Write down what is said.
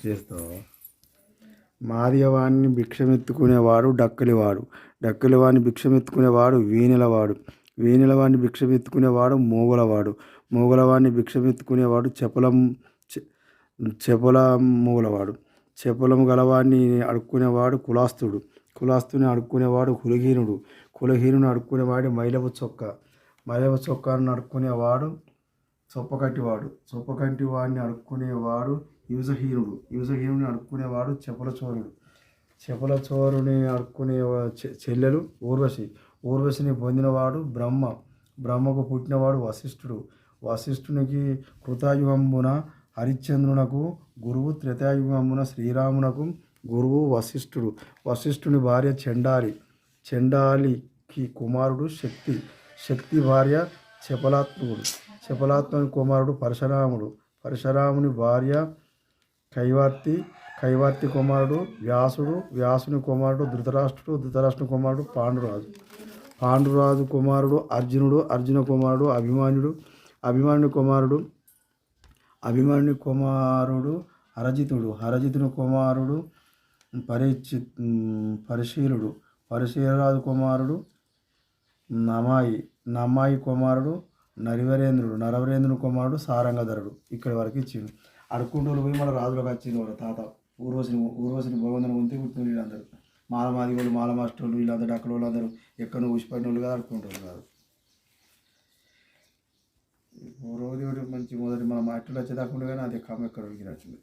చేస్తావు. మాదిగవాణ్ణి భిక్షమెత్తుకునేవాడు డక్కలివాడు, డక్కలివాణ్ణి భిక్షమెత్తుకునేవాడు వీణెలవాడు, వీణెలవాణ్ణి భిక్షమెత్తుకునేవాడు మోగలవాడు, మోగలవాణ్ణి భిక్షమెత్తుకునేవాడు చెపల మూలవాడు, చెపలము గలవాడిని అడుక్కునేవాడు కులాస్తుడు, కులాస్తుని అడుక్కునేవాడు కులహీనుడు, కులహీనుని అడుక్కునేవాడు మైలపు చొక్క, మైలపు చొక్కాను అడుక్కునేవాడు చొప్పకంటివాడు, చొప్పకంటి వాడిని అడుక్కునేవాడు హింసహీనుడు, హింసహీనుని అడుక్కునేవాడు చెపలచోరుడు, చెపలచోరుని అడుక్కునే చెల్లెలు ఊర్వశి, ఊర్వశిని పొందినవాడు బ్రహ్మ, బ్రహ్మకు పుట్టినవాడు వశిష్ఠుడు, వశిష్ఠునికి కృతాయుగంబున హరిశ్చంద్రునకు గురువు, త్రేతాయుగంబున శ్రీరామునకు గురువు వశిష్ఠుడు, వశిష్ఠుని భార్య చండాలి, చండాలికి కుమారుడు శక్తి, శక్తి భార్య చపలాత్ముడు, చపలాత్ముని కుమారుడు పరశురాముడు, పరశురాముని భార్య కైవర్తి, కైవర్తి కుమారుడు వ్యాసుడు, వ్యాసుని కుమారుడు ధృతరాష్ట్రుడు, ధృతరాష్ట్రుని కుమారుడు పాండురాజు, పాండురాజు కుమారుడు అర్జునుడు, అర్జున కుమారుడు అభిమాన్యుడు, అభిమాన్యుని కుమారుడు అభిమాన్యుని కుమారుడు హరజితుడు, హరజితుని కుమారుడు పరిశీలుడు, పరిశీలరాజు కుమారుడు నమాయి, నమాయి కుమారుడు నరవరేంద్రుడు, నరవరేంద్రుని కుమారుడు సారంగధరుడు. ఇక్కడి వరకు ఇచ్చిండు. అడుక్కుంటూ పోయి మన రాజులకు వచ్చింది వాళ్ళ తాత ఊర్వశిని భగవంతుని ఉంటే పుట్టిన వీళ్ళందరూ మాలమాది వాళ్ళు, మాల మాస్టర్లు, వీళ్ళందరూ అక్కడ వాళ్ళందరూ ఎక్కడ ఊసిపడిన వాళ్ళు కాదు, అడుక్కుంటారు కాదు. రోజు మంచి మొదటి మన మాటలు వచ్చేదాకుండా కానీ అది కమ్మ ఎక్కడ ఉడికి నచ్చింది.